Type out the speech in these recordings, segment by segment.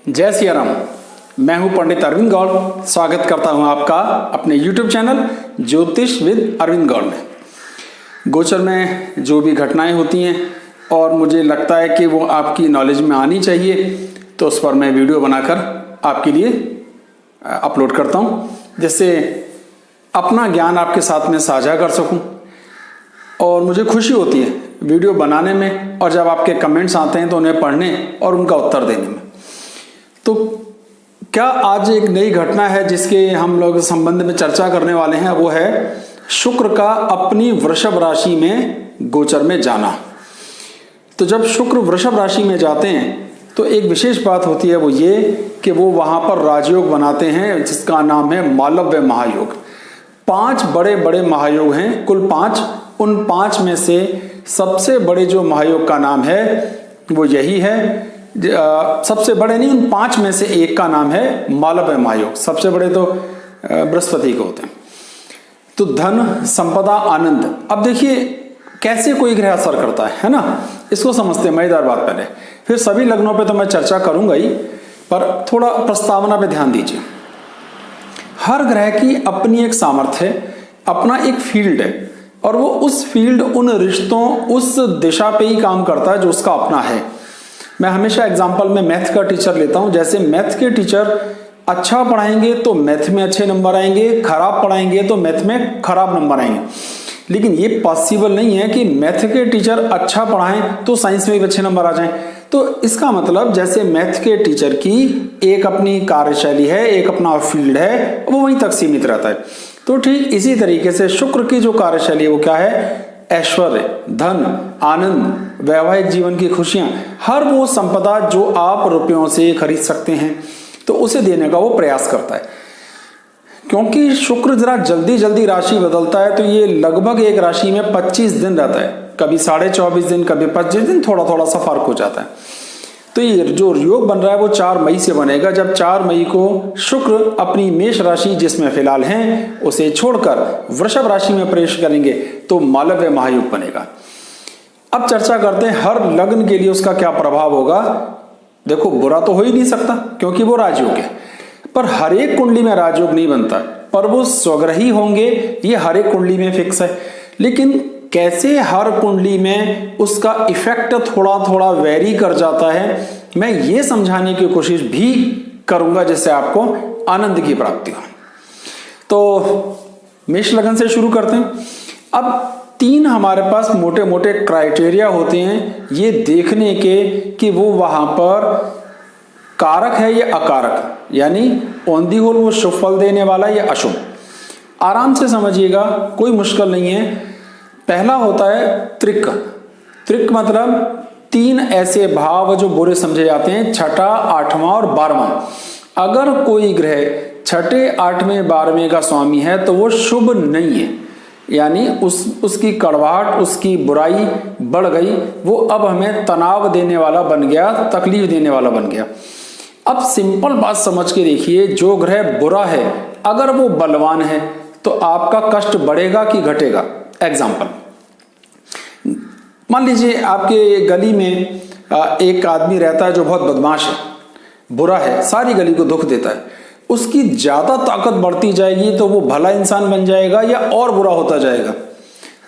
जय सिया राम। मैं हूं पंडित अरविंद गौड़। स्वागत करता हूं आपका अपने YouTube चैनल ज्योतिष विद अरविंद गौड़ में। गोचर में जो भी घटनाएं होती हैं और मुझे लगता है कि वो आपकी नॉलेज में आनी चाहिए, तो उस पर मैं वीडियो बनाकर आपके लिए अपलोड करता हूं, जिससे अपना ज्ञान आपके साथ में साझा कर सकूं। और मुझे खुशी होती है वीडियो बनाने में, और जब आपके कमेंट्स आते हैं तो उन्हें पढ़ने और उनका उत्तर देने में। तो क्या आज एक नई घटना है जिसके हम लोग संबंध में चर्चा करने वाले हैं, वो है शुक्र का अपनी वृषभ राशि में गोचर में जाना। तो जब शुक्र वृषभ राशि में जाते हैं तो एक विशेष बात होती है, वो ये कि वो वहां पर राजयोग बनाते हैं जिसका नाम है मालव्य महायोग। 5 बड़े बड़े महायोग हैं, कुल 5। उन 5 में से सबसे बड़े जो महायोग का नाम है वो यही है। सबसे बड़े नहीं, उन 5 में से एक का नाम है मालव्य महायोग। सबसे बड़े तो बृहस्पति को होते हैं। तो धन, संपदा, आनंद। अब देखिए कैसे कोई ग्रह असर करता है ना, इसको समझते हैं। मजेदार बात पहले, फिर सभी लग्नों पे तो मैं चर्चा करूंगा ही, पर थोड़ा प्रस्तावना पे ध्यान दीजिए। हर ग्रह की अपनी एक सामर्थ्य है, अपना एक फील्ड है, और वो उस फील्ड, उन रिश्तों, उस दिशा पे ही काम करता है जो उसका अपना है। मैं हमेशा एग्जाम्पल में मैथ का टीचर लेता हूं। जैसे मैथ के टीचर अच्छा पढ़ाएंगे तो मैथ में अच्छे नंबर आएंगे, खराब पढ़ाएंगे तो मैथ में खराब नंबर आएंगे। लेकिन ये पॉसिबल नहीं है कि मैथ के टीचर अच्छा पढ़ाएं तो साइंस में भी अच्छे नंबर आ जाएं। तो इसका मतलब जैसे मैथ के टीचर की एक अपनी कार्यशैली है, एक अपना फील्ड है, वो वहीं तक सीमित रहता है। तो ठीक इसी तरीके से शुक्र की जो कार्यशैली है वो क्या है? ऐश्वर्य, धन, आनंद, वैवाहिक जीवन की खुशियां, हर वो संपदा जो आप रुपयों से खरीद सकते हैं, तो उसे देने का वो प्रयास करता है। क्योंकि शुक्र जरा जल्दी जल्दी राशि बदलता है, तो ये लगभग एक राशि में 25 दिन रहता है, कभी 24.5 दिन, कभी 25 दिन, थोड़ा थोड़ा सा फर्क हो जाता है। तो ये जो योग बन रहा है वो 4 मई से बनेगा। जब 4 मई को शुक्र अपनी मेष राशि जिसमें फिलहाल हैं उसे छोड़कर वृषभ राशि में प्रवेश करेंगे तो मालव्य महायोग बनेगा। अब चर्चा करते हैं हर लग्न के लिए उसका क्या प्रभाव होगा। देखो, बुरा तो हो ही नहीं सकता क्योंकि वो राजयोग है, पर हर एक कुंडली में राजयोग नहीं बनता, पर वो स्वग्रही होंगे, ये हर एक कुंडली में फिक्स है। लेकिन कैसे हर कुंडली में उसका इफेक्ट थोड़ा थोड़ा वेरी कर जाता है, मैं ये समझाने की कोशिश भी करूंगा जिससे आपको आनंद की प्राप्ति हो। तो मेष लगन से शुरू करते हैं। अब 3 हमारे पास मोटे मोटे क्राइटेरिया होते हैं ये देखने के कि वो वहां पर कारक है या अकारक, यानी ऑन दी होल वो शुभ फल देने वाला या अशुभ। आराम से समझिएगा, कोई मुश्किल नहीं है। पहला होता है त्रिक। त्रिक मतलब 3 ऐसे भाव जो बुरे समझे जाते हैं, 6ठा, 8वां और 12वां। अगर कोई ग्रह 6ठे, 8वें, 12वें का स्वामी है तो वो शुभ नहीं है, यानी उसकी कड़वाहट, उसकी बुराई बढ़ गई, वो अब हमें तनाव देने वाला बन गया, तकलीफ देने वाला बन गया। अब सिंपल बात समझ के देखिए, जो ग्रह बुरा है अगर वो बलवान है तो आपका कष्ट बढ़ेगा कि घटेगा। एग्जाम्पल, मान लीजिए आपके गली में एक आदमी रहता है जो बहुत बदमाश है, बुरा है, सारी गली को दुख देता है। उसकी ज्यादा ताकत बढ़ती जाएगी तो वो भला इंसान बन जाएगा या और बुरा होता जाएगा।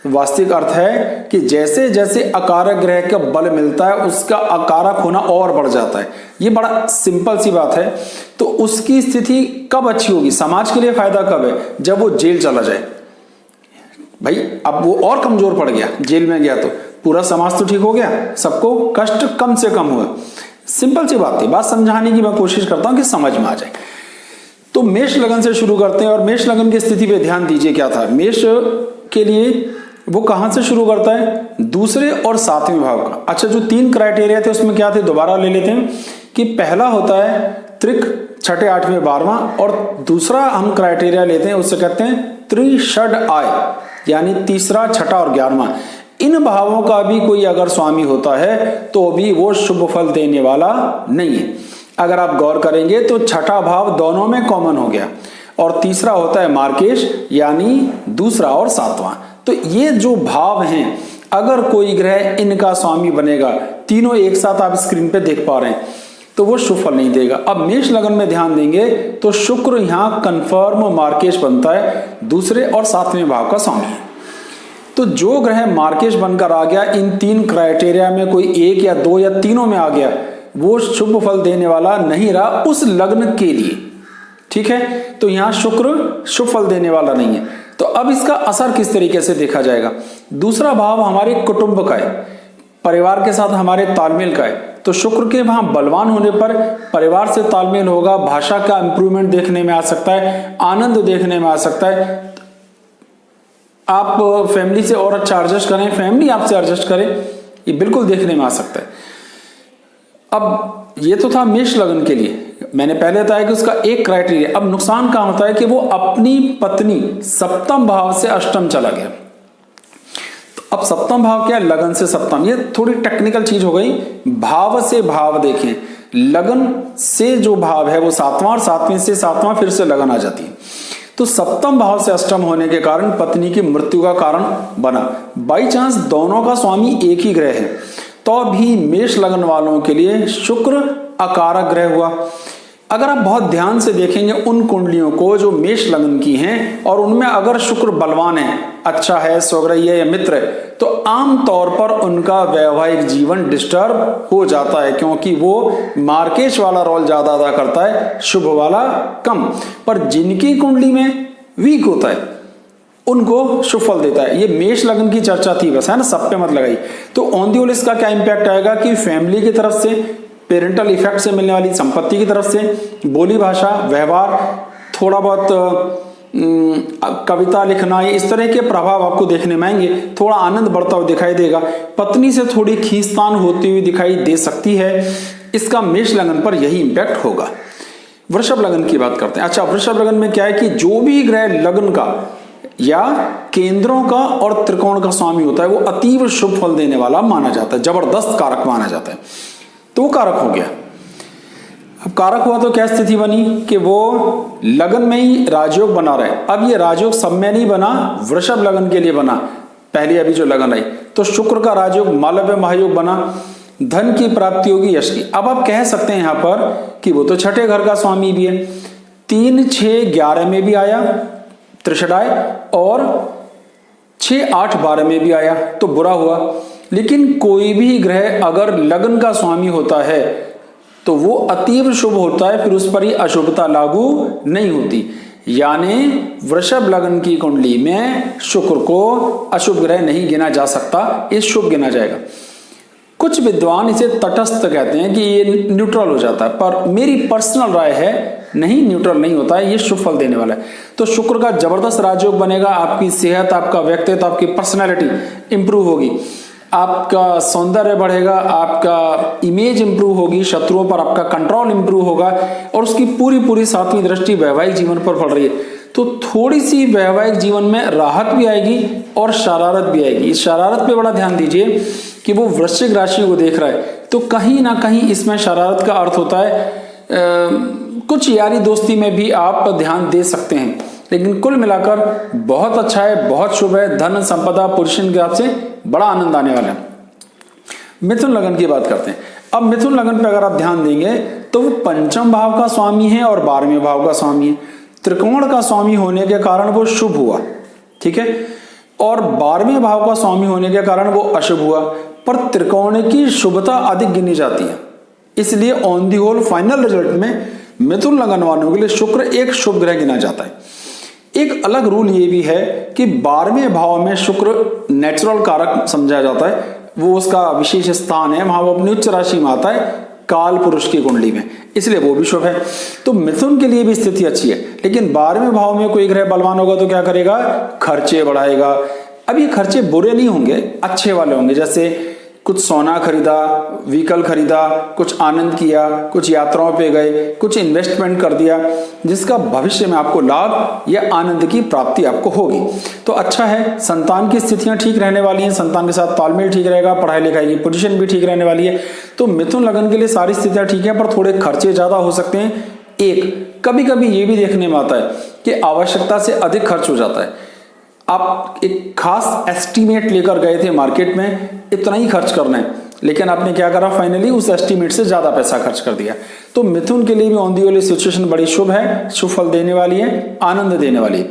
वास्तविक अर्थ है कि जैसे जैसे अकारक ग्रह का बल मिलता है उसका अकारक होना और बढ़ जाता है। ये बड़ा सिंपल सी बात है। तो उसकी स्थिति कब अच्छी होगी, समाज के लिए फायदा कब है? जब वो जेल चला जाए। भाई अब वो और कमजोर पड़ गया, जेल में गया तो पूरा समाज तो ठीक हो गया, सबको कष्ट कम से कम हुआ। सिंपल सी बात थी, बात समझाने की मैं कोशिश करता हूं कि समझ में आ जाए। तो मेष लगन से शुरू करते हैं, और मेष लगन की स्थिति पे ध्यान दीजिए क्या था। मेष के लिए वो कहां से शुरू करता है? दूसरे और 7वें भाव का। अच्छा, जो 3 क्राइटेरिया थे उसमें क्या थे, दोबारा ले लेते हैं। कि पहला होता है त्रिक, 6ठे, 8वें, 12वां, और दूसरा हम क्राइटेरिया लेते हैं, उससे कहते हैं त्रिषड आय, यानी तीसरा, 6ठा और 11वां। इन भावों का भी कोई अगर स्वामी होता है तो भी वो शुभ फल देने वाला नहीं है। अगर आप गौर करेंगे तो 6ठा भाव दोनों में कॉमन हो गया, और तीसरा होता है मार्केश, यानी दूसरा और 7वां। तो ये जो भाव हैं, अगर कोई ग्रह इनका स्वामी बनेगा, तीनों एक साथ आप स्क्रीन पे देख पा रहे हैं, तो वो शुभ फल नहीं देगा। अब मेष लगन में ध्यान देंगे तो शुक्र यहाँ कंफर्म मार्केश बनता है, दूसरे और सातवें भाव का स्वामी है। तो जो ग्रह मार्केश बनकर आ गया, इन 3 क्राइटेरिया में कोई एक या 2 या तीनों में आ गया, वो शुभ फल देने वाला नहीं रहा उस लग्न के लिए। ठीक है, तो यहां शुक्र शुभ फल देने वाला नहीं है। तो अब इसका असर किस तरीके से देखा जाएगा। दूसरा भाव हमारे कुटुंब का है, परिवार के साथ हमारे तालमेल का है। तो शुक्र के वहां बलवान होने पर परिवार से तालमेल होगा, भाषा का इंप्रूवमेंट देखने में आ सकता है, आनंद देखने में आ सकता है। आप फैमिली से और अच्छा एडजस्ट करें, फैमिली आपसे एडजस्ट करे, ये बिल्कुल देखने में आ सकता है। अब ये तो था मेष लगन के लिए, मैंने पहले बताया कि उसका एक क्राइटेरिया। अब नुकसान कहां होता है कि वो अपनी पत्नी सप्तम भाव से अष्टम चला गया। तो अब सप्तम भाव क्या है, लगन से सप्तम, ये थोड़ी टेक्निकल चीज हो गई। भाव से भाव देखें, लगन से जो भाव है वो 7वां और 7वें से 7वां फिर से लगन आ जाती है। तो सप्तम भाव से अष्टम होने के कारण पत्नी की मृत्यु का कारण बना। बाई चांस दोनों का स्वामी एक ही ग्रह है तो भी मेष लगन वालों के लिए शुक्र अकारक ग्रह हुआ। अगर आप बहुत ध्यान से देखेंगे उन कुंडलियों को जो मेष लगन की हैं और उनमें अगर शुक्र बलवान है, अच्छा है, स्वग्रही है या मित्र है, तो आम तौर पर उनका वैवाहिक जीवन डिस्टर्ब हो जाता है, क्योंकि वो मार्केश वाला रोल ज्यादा अदा करता है, शुभ वाला कम। पर जिनकी कुंडली में वीक होता है उनको शुभ फल देता है। ये मेष लगन की चर्चा थी बस, है ना, सब पे मत लगाई। तो ऑन दी होल इसका क्या इंपैक्ट आएगा कि फैमिली की तरफ से, पेरेंटल इफेक्ट से मिलने वाली संपत्ति की तरफ से, बोली भाषा, व्यवहार, थोड़ा बहुत कविता लिखना, इस तरह के प्रभाव आपको देखने में आएंगे। थोड़ा आनंद बढ़ता हुआ दिखाई देगा, पत्नी से थोड़ी खींचतान होती हुई दिखाई दे सकती है। इसका मेष लगन पर यही इंपैक्ट होगा। वृषभ लगन की बात करते हैं। अच्छा, वृषभ लगन में क्या है कि जो भी ग्रह लगन का या केंद्रों का और त्रिकोण का स्वामी होता है वो अतीव शुभ फल देने वाला माना जाता है, जबरदस्त कारक माना जाता है। तो वो कारक हो गया। अब कारक हुआ तो क्या स्थिति बनी कि वो लगन में ही राजयोग बना रहे। अब ये राजयोग सब में नहीं बना, वृषभ लगन के लिए बना। पहले अभी जो लगन आई तो शुक्र का राजयोग मालव्य महायोग बना, धन की प्राप्ति होगी, यश की। अब आप कह सकते हैं यहां पर कि वो तो छठे घर का स्वामी भी है, 3, 6, 11 में भी आया त्रिषडाय और 6, 8, 12 में भी आया तो बुरा हुआ। लेकिन कोई भी ग्रह अगर लगन का स्वामी होता है तो वो अतीव शुभ होता है, फिर उस पर ही अशुभता लागू नहीं होती। यानी वृषभ लगन की कुंडली में शुक्र को अशुभ ग्रह नहीं गिना जा सकता, ये शुभ गिना जाएगा। कुछ विद्वान इसे तटस्थ कहते हैं कि ये न्यूट्रल हो जाता है, पर मेरी पर्सनल राय है नहीं, न्यूट्रल नहीं होता है, ये शुभ फल देने वाला है। तो शुक्र का जबरदस्त राजयोग बनेगा, आपकी सेहत, आपका व्यक्तित्व, आपकी पर्सनैलिटी इंप्रूव होगी, आपका सौंदर्य बढ़ेगा, आपका इमेज इंप्रूव होगी, शत्रुओं पर आपका कंट्रोल इंप्रूव होगा और उसकी पूरी 7वीं दृष्टि वैवाहिक जीवन पर पड़ रही है। तो थोड़ी सी वैवाहिक जीवन में राहत भी आएगी और शरारत भी आएगी। इस शरारत पे बड़ा ध्यान दीजिए कि वो वृश्चिक राशि को देख रहा है तो कहीं ना कहीं इसमें शरारत का अर्थ होता है कुछ यारी दोस्ती में भी आप ध्यान दे सकते हैं। लेकिन कुल मिलाकर बहुत अच्छा है, बहुत शुभ है, धन संपदा पोजीशन के आपसे बड़ा आनंद आने वाला है। मिथुन लगन की बात करते हैं। अब मिथुन लगन पे अगर आप ध्यान देंगे तो वो पंचम भाव का स्वामी है और 12वें भाव का स्वामी है। त्रिकोण का स्वामी होने के कारण वो शुभ हुआ, ठीक है, और 12वें भाव का स्वामी होने के कारण वो अशुभ हुआ। पर त्रिकोण की शुभता अधिक गिनी जाती है, इसलिए on the whole final result में मिथुन लगन वालों के लिए शुक्र एक शुभ ग्रह गिना जाता है। एक अलग रूल ये भी है कि 12वें भाव में शुक्र नेचुरल कारक समझा जाता है, वो उसका विशेष स्थान है, वहां वो अपनी उच्च राशि में आता है काल पुरुष की कुंडली में, इसलिए वो भी शुभ है। तो मिथुन के लिए भी स्थिति अच्छी है। लेकिन 12वें भाव में कोई ग्रह बलवान होगा तो क्या करेगा, खर्चे बढ़ाएगा। अब ये खर्चे बुरे नहीं होंगे, अच्छे वाले होंगे, जैसे कुछ सोना खरीदा, व्हीकल खरीदा, कुछ आनंद किया, कुछ यात्राओं पे गए, कुछ इन्वेस्टमेंट कर दिया, जिसका भविष्य में आपको लाभ या आनंद की प्राप्ति आपको होगी। तो अच्छा है, संतान की स्थितियां ठीक रहने वाली हैं, संतान के साथ तालमेल ठीक रहेगा, पढ़ाई लिखाई की पोजीशन भी ठीक रहने वाली है। तो मिथुन लगन के लिए सारी स्थितियां ठीक है, पर थोड़े खर्चे ज्यादा हो सकते हैं। एक कभी कभी ये भी देखने में आता है कि आवश्यकता से अधिक खर्च हो जाता है। आप एक खास एस्टीमेट लेकर गए थे मार्केट में, इतना ही खर्च करना है, लेकिन आपने क्या करा, फाइनली उस एस्टीमेट से ज्यादा पैसा खर्च कर दिया। तो मिथुन के लिए भी ऑन दी वाली सिचुएशन बड़ी शुभ है, शुभ फल देने वाली है, आनंद देने वाली है।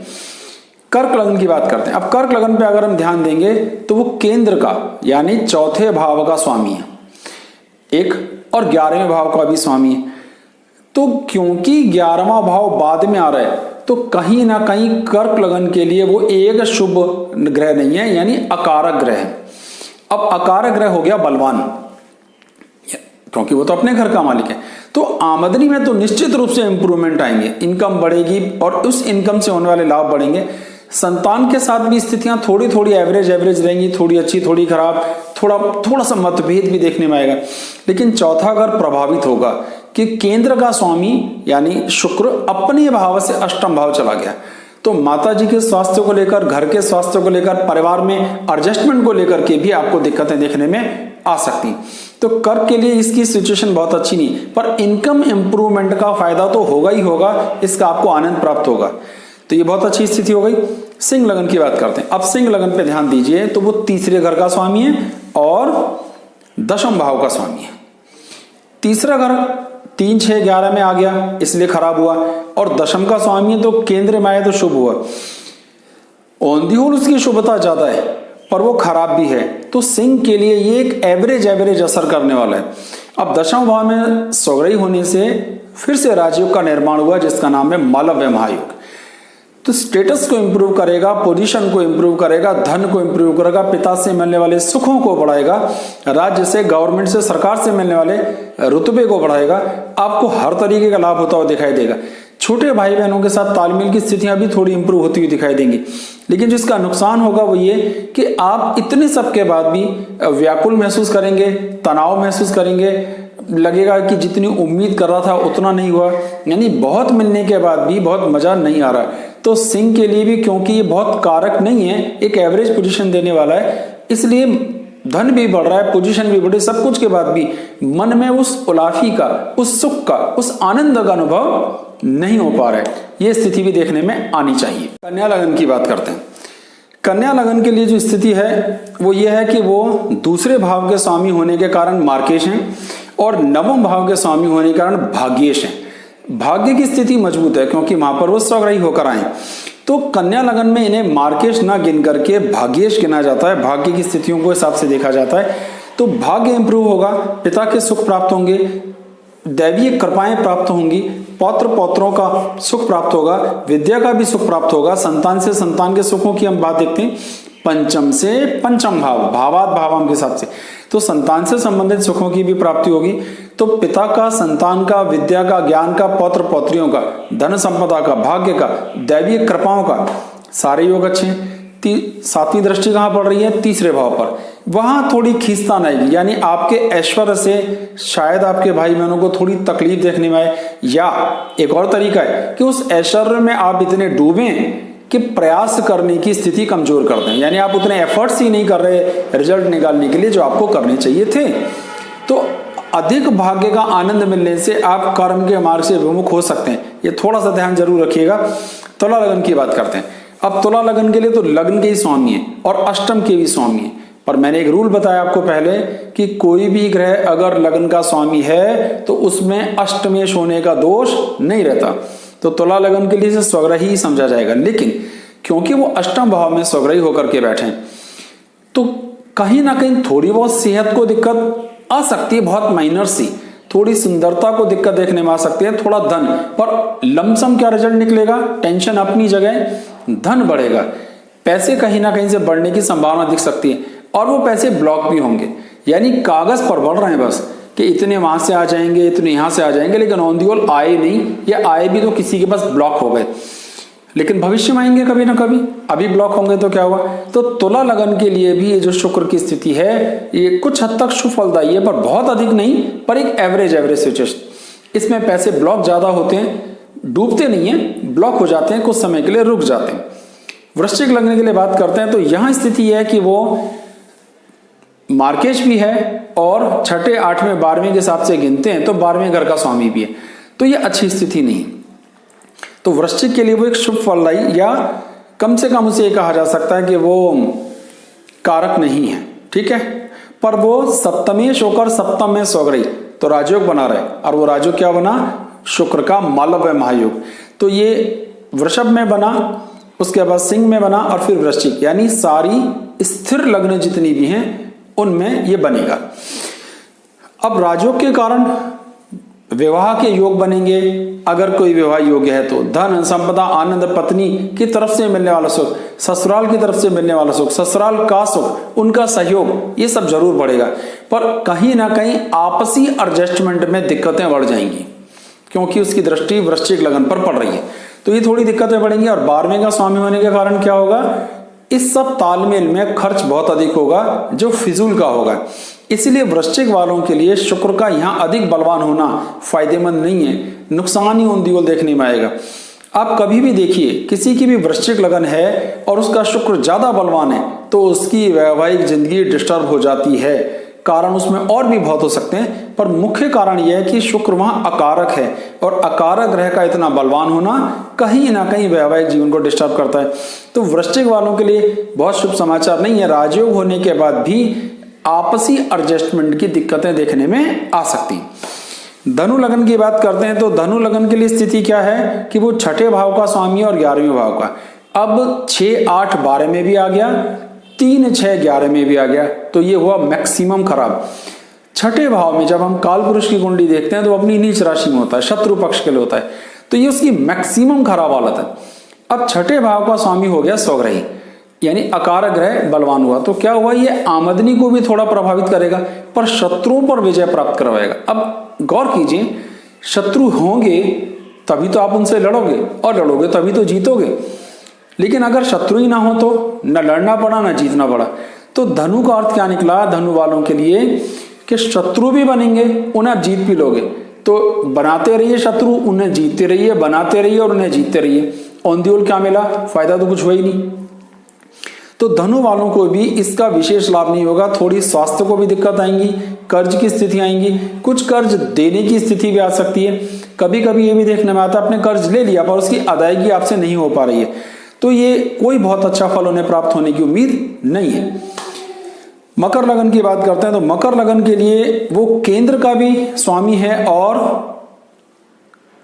कर्क लगन की बात करते हैं। अब कर्क लगन पे अगर हम ध्यान देंगे तो वो केंद्र का यानी चौथे भाव का स्वामी है, एक और 11वें भाव का भी स्वामी है। तो क्योंकि 11वां भाव बाद में आ रहा है तो कहीं ना कहीं कर्क लगन के लिए वो एक शुभ ग्रह नहीं है, यानी अकारक ग्रह है। अब अकारक ग्रह हो गया बलवान, क्योंकि वो तो अपने घर का मालिक है। तो आमदनी में तो निश्चित रूप से इंप्रूवमेंट आएंगे, इनकम बढ़ेगी और उस इनकम से होने वाले लाभ बढ़ेंगे। संतान के साथ भी स्थितियां थोड़ी थोड़ी एवरेज रहेंगी, थोड़ी अच्छी थोड़ी खराब, थोड़ा सा मतभेद भी देखने में आएगा। लेकिन चौथा घर प्रभावित होगा कि केंद्र का स्वामी यानी शुक्र अपने भाव से अष्टम भाव चला गया। तो माता जी के स्वास्थ्य को लेकर, घर के स्वास्थ्य को लेकर, परिवार में एडजस्टमेंट को लेकर के भी आपको दिक्कतें देखने में आ सकती। तो कर्क के लिए इसकी सिचुएशन बहुत अच्छी नहीं, पर इनकम इंप्रूवमेंट का फायदा तो होगा ही होगा, इसका आपको आनंद प्राप्त होगा। तो ये बहुत अच्छी स्थिति हो गई। सिंह लगन की बात करते हैं। अब सिंह लगन पे ध्यान दीजिए, तो वो तीसरे घर का स्वामी है और 10वें भाव का स्वामी है। तीसरा घर 3, 6, 11 में आ गया, इसलिए खराब हुआ, और 10वें का स्वामी है तो केंद्र में आया तो शुभ हुआ। ऑन दी होल उसकी शुभता ज्यादा है पर वो खराब भी है। तो सिंह के लिए ये एक एवरेज असर करने वाला है। अब 10वें भाव में सौगरई होने से फिर से राजयोग का निर्माण हुआ, जिसका नाम है मालव्य महायोग। तो स्टेटस को इंप्रूव करेगा, पोजीशन को इंप्रूव करेगा, धन को इंप्रूव करेगा, पिता से मिलने वाले सुखों को बढ़ाएगा, राज्य से, गवर्नमेंट से, सरकार से मिलने वाले रुतबे को बढ़ाएगा। आपको हर तरीके का लाभ होता हुआ दिखाई देगा। छोटे भाई बहनों के साथ तालमेल की स्थितियां भी थोड़ी इंप्रूव होती हुई दिखाई देंगी। लेकिन जिसका नुकसान होगा वो ये कि आप इतने सब के बाद भी व्याकुल महसूस करेंगे, तनाव महसूस करेंगे, लगेगा कि जितनी उम्मीद कर रहा था उतना नहीं हुआ, यानी बहुत मिलने के बाद भी बहुत मजा नहीं आ रहा। तो सिंह के लिए भी, क्योंकि ये बहुत कारक नहीं है, एक एवरेज पोजीशन देने वाला है, इसलिए धन भी बढ़ रहा है, पोजीशन भी बढ़ी, सब कुछ के बाद भी मन में उस उलाफी का, उस सुख का, उस आनंद का अनुभव नहीं हो पा रहा है। ये स्थिति भी देखने में आनी चाहिए। कन्या लगन की बात करते हैं। कन्या लगन के लिए जो स्थिति है वो ये है कि वो दूसरे भाव के स्वामी होने के कारण मार्केश हैं और 9वें भाव के स्वामी होने के कारण भाग्येश हैं। भाग्य की स्थिति मजबूत है क्योंकि वहां पर वो स्वग्रही होकर आए। तो कन्या लगन में इन्हें मार्केश ना गिन करके भाग्येश गिना जाता है, भाग्य की स्थितियों को हिसाब से देखा जाता है। तो भाग्य इंप्रूव होगा, पिता के सुख प्राप्त होंगे, दैवीय कृपाएं प्राप्त होंगी, पौत्र पौत्रों का सुख प्राप्त होगा, विद्या का भी सुख प्राप्त होगा, संतान से संतान के सुखों की हम बात देखते हैं। पंचम से पंचम भाव, भावात भावम के हिसाब से, तो संतान से संबंधित सुखों की भी प्राप्ति होगी। तो पिता का, संतान का, विद्या का, ज्ञान का, पौत्र पौत्रियों का, धन संपदा का, भाग्य का, दैवीय कृपाओं का, सारे योग अच्छे हैं। 7वीं दृष्टि कहां पड़ रही है? तीसरे भाव पर। वहां थोड़ी खींचतान आएगी, यानी आपके ऐश्वर्य से शायद आपके भाई बहनों को थोड़ी तकलीफ देखने में आए, या एक और तरीका है कि उस ऐश्वर्य में आप इतने डूबे कि प्रयास करने की स्थिति कमजोर कर दें, यानी आप उतने एफर्ट्स ही नहीं कर रहे रिजल्ट निकालने के लिए जो आपको करने चाहिए थे। तो अधिक भाग्य का आनंद मिलने से आप कर्म के मार्ग से विमुख हो सकते हैं, ये थोड़ा सा ध्यान जरूर रखिएगा। तुला लगन की बात करते हैं। अब तुला लगन के लिए तो लग्न के ही स्वामी है और अष्टम के भी स्वामी है, पर मैंने एक रूल बताया आपको पहले कि कोई भी ग्रह अगर लग्न का स्वामी है तो उसमें अष्टमेश होने का दोष नहीं रहता। तो तुला लगन के लिए इसे स्वग्रही ही समझा जाएगा। लेकिन क्योंकि वो अष्टम भाव में स्वग्रही होकर के बैठे तो कहीं ना कहीं थोड़ी बहुत सेहत को दिक्कत आ सकती है, बहुत माइनर सी, थोड़ी सुंदरता को दिक्कत देखने में आ सकती है, थोड़ा धन, पर लमसम क्या रिजल्ट निकलेगा? टेंशन अपनी जगह, धन बढ़ेगा, पैसे कहीं ना कहीं से बढ़ने की संभावना दिख सकती है, और वो पैसे ब्लॉक भी होंगे, यानी कागज पर बढ़ रहे हैं बस कि इतने वहां से आ जाएंगे, इतने यहां से आ जाएंगे, लेकिन ऑन दी होल आए नहीं, या आए भी तो किसी के पास ब्लॉक हो गए, लेकिन भविष्य में आएंगे कभी ना कभी। अभी ब्लॉक होंगे तो क्या हुआ? तो तुला लगन के लिए भी ये जो शुक्र की स्थिति है ये कुछ हद तक शुभ फलदायी है, पर बहुत अधिक नहीं, पर एक एवरेज सिचुएशन। इसमें पैसे ब्लॉक ज्यादा होते हैं, डूबते नहीं है, ब्लॉक हो जाते हैं, कुछ समय के लिए रुक जाते हैं। वृश्चिक लगन के लिए बात करते हैं तो यहां स्थिति है कि वो मार्केश भी है और 6ठे, 8वें, 12वें के हिसाब से गिनते हैं तो 12वें घर का स्वामी भी है, तो ये अच्छी स्थिति नहीं। तो वृश्चिक के लिए वो एक शुभ फलदायी, या कम से कम उसे कहा जा सकता है कि वो कारक नहीं है, ठीक है। पर वो सप्तमेश होकर सप्तम में स्वग्रही, तो राजयोग बना रहे, और वो राजयोग क्या बना, शुक्र का मालव्य महायोग। तो ये वृषभ में बना, उसके बाद सिंह में बना, और फिर वृश्चिक, यानी सारी स्थिर लग्न जितनी भी हैं उनमें ये बनेगा। अब राजयोग के कारण विवाह के योग बनेंगे, अगर कोई विवाह योग्य है तो धन संपदा आनंद, पत्नी की तरफ से मिलने वाला सुख, ससुराल की तरफ से मिलने वाला सुख, ससुराल का सुख, उनका सहयोग, ये सब जरूर बढ़ेगा। पर कहीं ना कहीं आपसी एडजस्टमेंट में दिक्कतें बढ़ जाएंगी, क्योंकि उसकी दृष्टि वृश्चिक लगन पर पड़ रही है, तो ये थोड़ी दिक्कतें बढ़ेंगी। और 12वें का स्वामी होने के कारण क्या होगा, इस सब तालमेल में खर्च बहुत अधिक होगा, जो फिजूल का होगा। इसलिए वृश्चिक वालों के लिए शुक्र का यहाँ अधिक बलवान होना फायदेमंद नहीं है, नुकसान ही उन देखने में आएगा। आप कभी भी देखिए, किसी की भी वृश्चिक लगन है और उसका शुक्र ज्यादा बलवान है, तो उसकी वैवाहिक जिंदगी डिस्टर्ब हो जाती है। कारण उसमें और भी बहुत हो सकते हैं, पर मुख्य कारण यह है कि शुक्र वहां अकारक है, और अकारक ग्रह का इतना बलवान होना कहीं ना कहीं वैवाहिक जीवन को डिस्टर्ब करता है। तो वृश्चिक वालों के लिए बहुत शुभ समाचार नहीं है। राजयोग होने के बाद भी आपसी एडजस्टमेंट की दिक्कतें देखने में आ सकती। धनु लगन की बात करते हैं, तो धनु लगन के लिए स्थिति क्या है कि वो छठे भाव का स्वामी और 11वें भाव का। अब 6, 8, 12 में भी आ गया, 3, 6, 11 में भी आ गया, तो ये हुआ मैक्सिमम खराब। छठे भाव में जब हम काल पुरुष की कुंडली देखते हैं तो अपनी नीच राशि में होता है, शत्रु पक्ष के लिए होता है, तो ये उसकी मैक्सिमम खराब हालत है। अब छठे भाव का स्वामी हो गया स्वग्रही, यानी अकारक ग्रह बलवान हुआ, तो क्या हुआ, ये आमदनी को भी थोड़ा प्रभावित करेगा, पर शत्रुओं पर विजय प्राप्त करवाएगा। अब गौर कीजिए, शत्रु होंगे तभी तो आप उनसे लड़ोगे, और लड़ोगे तभी तो जीतोगे। लेकिन अगर शत्रु ही ना हो तो न लड़ना पड़ा न जीतना पड़ा। तो धनु का अर्थ क्या निकला धनु वालों के लिए, कि शत्रु भी बनेंगे, उन्हें आप जीत भी लोगे। तो बनाते रहिए शत्रु, उन्हें जीतते रहिए, बनाते रहिए और उन्हें जीतते रहिए। ऑन दी होल क्या मिला, फायदा तो कुछ हुआ ही नहीं। तो धनु वालों को भी इसका विशेष लाभ नहीं होगा, थोड़ी स्वास्थ्य को भी दिक्कत आएंगी, कर्ज की स्थिति आएंगी, कुछ कर्ज देने की स्थिति भी आ सकती है। कभी कभी ये भी देखने में आता है आपने कर्ज ले लिया पर उसकी अदायगी आपसे नहीं हो पा रही है, तो ये कोई बहुत अच्छा फल उन्हें प्राप्त होने की उम्मीद नहीं है। मकर लगन की बात करते हैं, तो मकर लगन के लिए वो केंद्र का भी स्वामी है और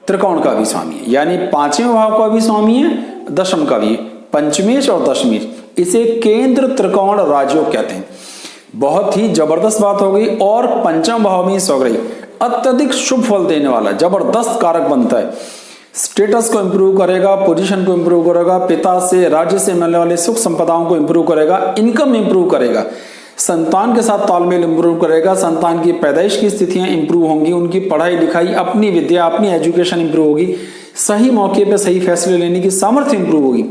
त्रिकोण का भी स्वामी है, यानी 5वें भाव का भी स्वामी है, दशम का भी, पंचमेश और दशमेश, इसे केंद्र त्रिकोण राजयोग कहते हैं। बहुत ही जबरदस्त बात हो गई। और पंचम भाव में स्वग्रही, अत्यधिक शुभ फल देने वाला, जबरदस्त कारक बनता है, स्टेटस को इंप्रूव करेगा, पोजीशन को इंप्रूव करेगा, पिता से राज्य से मिलने वाले सुख संपदाओं को इंप्रूव करेगा, इनकम इंप्रूव करेगा, संतान के साथ तालमेल इंप्रूव करेगा, संतान की पैदाइश की स्थितियां इंप्रूव होंगी, उनकी पढ़ाई लिखाई, अपनी विद्या, अपनी एजुकेशन इंप्रूव होगी, सही मौके पे सही फैसले लेने की सामर्थ्य इंप्रूव होगी।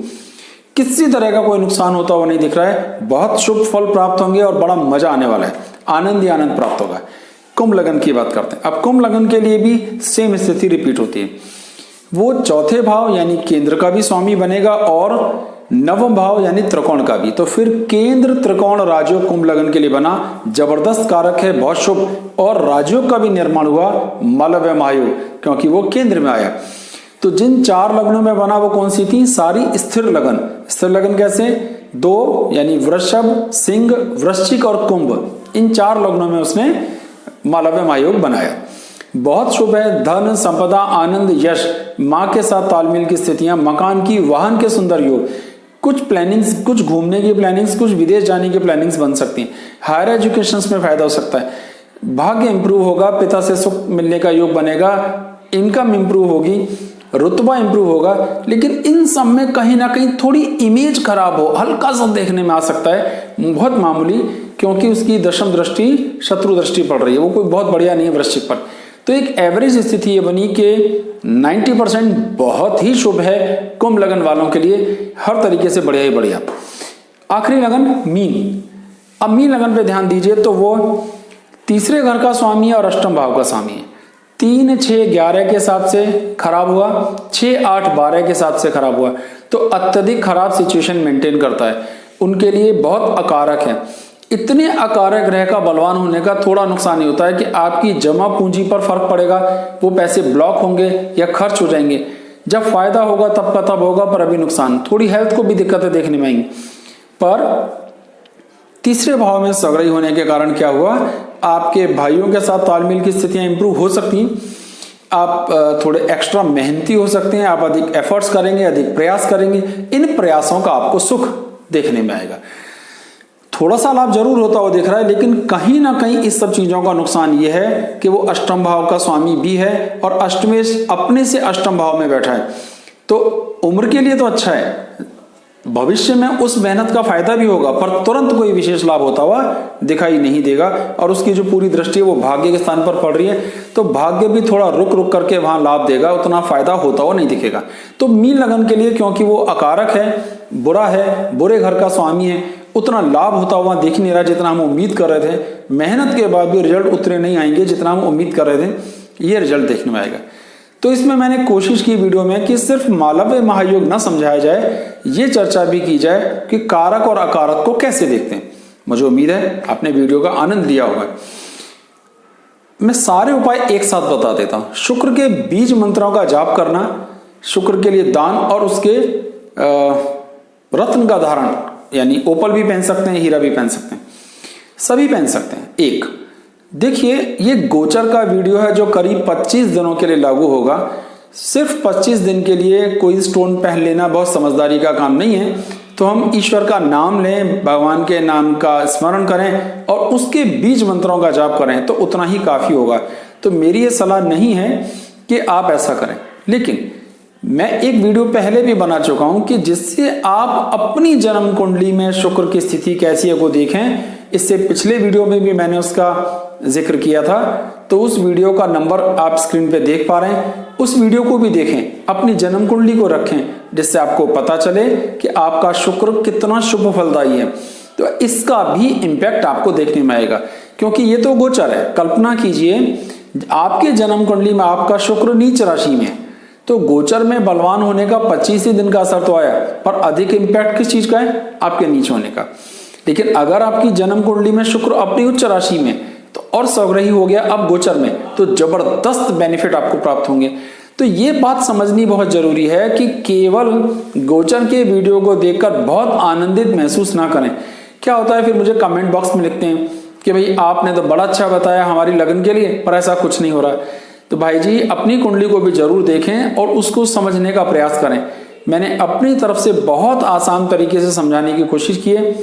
किसी तरह का कोई नुकसान होता हुआ नहीं दिख रहा है, बहुत शुभ फल प्राप्त होंगे और बड़ा मजा आने वाला है, आनंद ही आनंद प्राप्त होगा। कुंभ लगन की बात करते हैं। अब कुंभ लगन के लिए भी सेम स्थिति रिपीट होती है। वो चौथे भाव यानी केंद्र का भी स्वामी बनेगा और नवम भाव यानी त्रिकोण का भी। तो फिर केंद्र त्रिकोण राजयोग कुंभ लगन के लिए बना, जबरदस्त कारक है, बहुत शुभ। और राजयोग का भी निर्माण हुआ मालव्य महायोग, क्योंकि वो केंद्र में आया। तो जिन 4 लग्नों में बना वो कौन सी थी, सारी स्थिर लगन। स्थिर लगन कैसे, 2 यानी वृषभ, सिंह, वृश्चिक और कुंभ, इन 4 लग्नों में उसने मालव्य महायोग बनाया। बहुत शुभ है, धन संपदा आनंद यश, माँ के साथ तालमेल की स्थितियां, मकान की, वाहन के सुंदर योग, कुछ प्लानिंग्स, कुछ घूमने की प्लानिंग्स, कुछ विदेश जाने की प्लानिंग्स बन सकती हैं, हायर एजुकेशन में फायदा हो सकता है, भाग्य इंप्रूव होगा, पिता से सुख मिलने का योग बनेगा, इनकम इंप्रूव होगी, रुतबा इंप्रूव होगा। लेकिन इन सब में कहीं ना कहीं थोड़ी इमेज खराब हो, हल्का सा देखने में आ सकता है, बहुत मामूली, क्योंकि उसकी दशम दृष्टि शत्रु दृष्टि पड़ रही है, वो कोई बहुत बढ़िया नहीं है वृश्चिक पर। तो एक एवरेज स्थिति ये बनी कि 90% बहुत ही शुभ है कुंभ लगन वालों के लिए, हर तरीके से बढ़िया ही बढ़िया। आखिरी लगन मीन। अब मीन लगन पे ध्यान दीजिए, तो वो तीसरे घर का स्वामी है और अष्टम भाव का स्वामी है। 3, 6, 11 के हिसाब से खराब हुआ, 6, 8, 12 के हिसाब से खराब हुआ, तो अत्यधिक खराब सिचुएशन मेंटेन करता है, उनके लिए बहुत अकारक है। इतने अकारक ग्रह का बलवान होने का थोड़ा नुकसान ही होता है कि आपकी जमा पूंजी पर फर्क पड़ेगा, वो पैसे ब्लॉक होंगे या खर्च हो जाएंगे। जब फायदा होगा तब का तब होगा, पर अभी नुकसान, थोड़ी हेल्थ को भी दिक्कतें देखने में आएंगी। पर तीसरे भाव में सगड़ई होने के कारण क्या हुआ, आपके भाइयों के साथ तालमेल की स्थितियां इंप्रूव हो सकती हैं, आप थोड़े एक्स्ट्रा मेहनती हो सकते हैं, आप अधिक एफर्ट्स करेंगे, अधिक प्रयास करेंगे, इन प्रयासों का आपको सुख देखने में आएगा। थोड़ा सा लाभ जरूर होता हुआ दिख रहा है, लेकिन कहीं ना कहीं इस सब चीजों का नुकसान यह है कि वो अष्टम भाव का स्वामी भी है और अष्टमेश अपने से अष्टम भाव में बैठा है। तो उम्र के लिए तो अच्छा है, भविष्य में उस मेहनत का फायदा भी होगा, पर तुरंत कोई विशेष लाभ होता हुआ दिखाई नहीं देगा। और उसकी जो पूरी दृष्टि है वो भाग्य के स्थान पर पड़ रही है, तो भाग्य भी थोड़ा रुक रुक करके वहां लाभ देगा, उतना फायदा होता हुआ नहीं दिखेगा। तो मीन लगन के लिए, क्योंकि वो अकारक है, बुरा है, बुरे घर का स्वामी है, उतना लाभ होता हुआ दिख नहीं रहा जितना हम उम्मीद कर रहे थे। मेहनत के बाद भी रिजल्ट उतने नहीं आएंगे जितना हम उम्मीद कर रहे थे, ये रिजल्ट देखने में आएगा। तो इसमें मैंने कोशिश की वीडियो में कि सिर्फ मालव्य महायोग न समझाया जाए, ये चर्चा भी की जाए कि कारक और अकारक को कैसे देखते हैं। मुझे उम्मीद है आपने वीडियो का आनंद लिया होगा। मैं सारे उपाय एक साथ बता देता हूं। शुक्र के बीज मंत्रों का जाप करना, शुक्र के लिए दान, और उसके रत्न का धारण, यानी ओपल भी पहन सकते हैं, हीरा भी पहन सकते हैं, सभी पहन सकते हैं। एक देखिए, ये गोचर का वीडियो है जो करीब 25 दिनों के लिए लागू होगा। सिर्फ 25 दिन के लिए कोई स्टोन पहन लेना बहुत समझदारी का काम नहीं है। तो हम ईश्वर का नाम लें, भगवान के नाम का स्मरण करें और उसके बीज मंत्रों का जाप करें, तो उतना ही काफी होगा। तो मेरी ये सलाह नहीं है कि आप ऐसा करें, लेकिन मैं एक वीडियो पहले भी बना चुका हूं कि जिससे आप अपनी जन्म कुंडली में शुक्र की स्थिति कैसी है वो देखें। इससे पिछले वीडियो में भी मैंने उसका जिक्र किया था, तो उस वीडियो का नंबर आप स्क्रीन पे देख पा रहे हैं। उस वीडियो को भी देखें, अपनी जन्म कुंडली को रखें, जिससे आपको पता चले कि आपका शुक्र कितना शुभ फलदायी है। तो इसका भी इम्पैक्ट आपको देखने में आएगा, क्योंकि ये तो गोचर है। कल्पना कीजिए आपके जन्म कुंडली में आपका शुक्र नीच राशि में, तो गोचर में बलवान होने का 25 ही दिन का असर तो आया, पर अधिक इम्पैक्ट किस चीज का है? आपके नीच होने का। लेकिन अगर आपकी जन्म कुंडली में शुक्र अपनी उच्च राशि में, तो और सौग्रही हो गया अब गोचर में, तो जबरदस्त बेनिफिट आपको प्राप्त होंगे। तो ये बात समझनी बहुत जरूरी है कि केवल गोचर के वीडियो को देखकर बहुत आनंदित महसूस ना करें। क्या होता है, फिर मुझे कमेंट बॉक्स में लिखते हैं कि भाई आपने तो बड़ा अच्छा बताया हमारी लगन के लिए, पर ऐसा कुछ नहीं हो रहा। तो भाई जी, अपनी कुंडली को भी जरूर देखें और उसको समझने का प्रयास करें। मैंने अपनी तरफ से बहुत आसान तरीके से समझाने की कोशिश की है।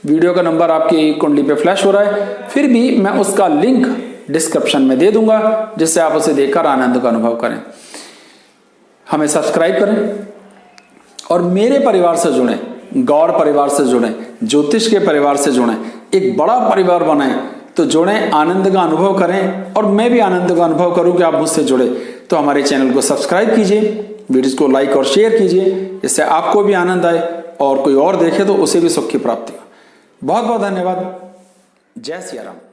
वीडियो का नंबर आपकी कुंडली पे फ्लैश हो रहा है, फिर भी मैं उसका लिंक डिस्क्रिप्शन में दे दूंगा, जिससे आप उसे देखकर आनंद का अनुभव करें। हमें सब्सक्राइब करें और मेरे परिवार से जुड़ें, गौर परिवार से जुड़ें, ज्योतिष के परिवार से जुड़ें, एक बड़ा परिवार बनाएं। तो जुड़ें, आनंद का अनुभव करें और मैं भी आनंद का अनुभव करूं कि आप मुझसे जुड़े। तो हमारे चैनल को सब्सक्राइब कीजिए, वीडियोस को लाइक और शेयर कीजिए, जिससे आपको भी आनंद आए और कोई और देखे तो उसे भी सुख की प्राप्ति हो। बहुत बहुत धन्यवाद। जय सिया राम।